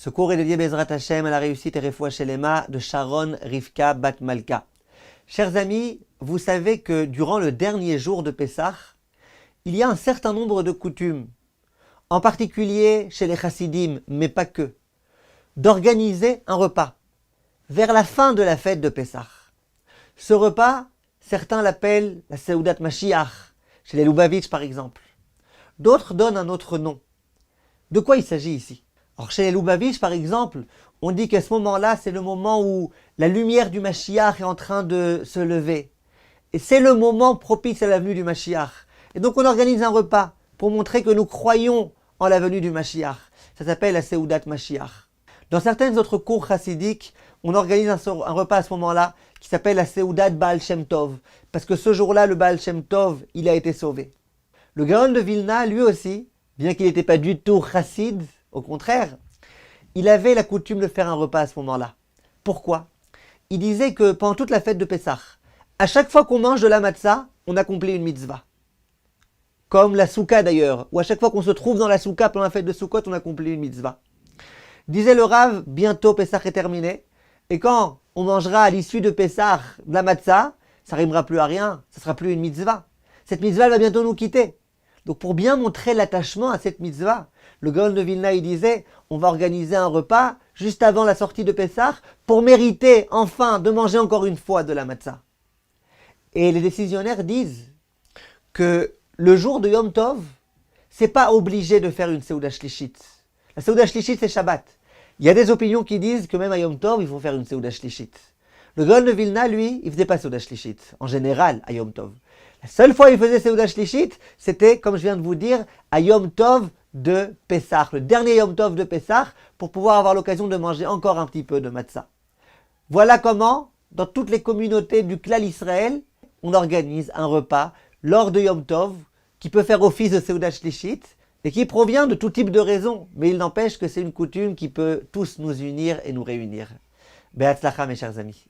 Ce cours est dédié Bezrat Hashem à la réussite et Refoua Shelema de Sharon Rivka Bat Malka. Chers amis, vous savez que durant le dernier jour de Pessah, il y a un certain nombre de coutumes, en particulier chez les chassidim, mais pas que, d'organiser un repas vers la fin de la fête de Pessah. Ce repas, certains l'appellent la Seudat Mashiach, chez les Lubavitch par exemple. D'autres donnent un autre nom. De quoi il s'agit ici? Alors chez les Lubavitch par exemple, on dit qu'à ce moment-là, c'est le moment où la lumière du Mashiach est en train de se lever. Et c'est le moment propice à la venue du Mashiach. Et donc on organise un repas pour montrer que nous croyons en la venue du Mashiach. Ça s'appelle la Seudat Mashiach. Dans certaines autres cours chassidiques, on organise un repas à ce moment-là qui s'appelle la Seudat Baal Shem Tov. Parce que ce jour-là, le Baal Shem Tov, il a été sauvé. Le Gaon de Vilna, lui aussi, bien qu'il n'était pas du tout chassid, au contraire, il avait la coutume de faire un repas à ce moment-là. Pourquoi? Il disait que pendant toute la fête de Pessah, à chaque fois qu'on mange de la matzah, on accomplit une mitzvah. Comme la soukha d'ailleurs, où à chaque fois qu'on se trouve dans la soukha pendant la fête de Sukkot, on accomplit une mitzvah. Disait le Rav, bientôt Pessah est terminé, et quand on mangera à l'issue de Pessah de la matzah, ça rimera plus à rien, ça sera plus une mitzvah. Cette mitzvah elle va bientôt nous quitter. Donc pour bien montrer l'attachement à cette mitzvah, le Gaon de Vilna il disait, on va organiser un repas juste avant la sortie de Pessah pour mériter enfin de manger encore une fois de la matzah. Et les décisionnaires disent que le jour de Yom Tov, c'est pas obligé de faire une Seuda Shlishit. La Seuda Shlishit c'est Shabbat. Il y a des opinions qui disent que même à Yom Tov, il faut faire une Seuda Shlishit. Le Gaon de Vilna, lui, il faisait pas Seuda Shlishit, en général, à Yom Tov. La seule fois où il faisait Seuda Shlishit, c'était, comme je viens de vous dire, à Yom Tov de Pessah, le dernier Yom Tov de Pessah, pour pouvoir avoir l'occasion de manger encore un petit peu de matzah. Voilà comment, dans toutes les communautés du Klal Israël, on organise un repas lors de Yom Tov, qui peut faire office de Seuda Shlishit, et qui provient de tout type de raisons, mais il n'empêche que c'est une coutume qui peut tous nous unir et nous réunir. Be'atzlacha mes chers amis.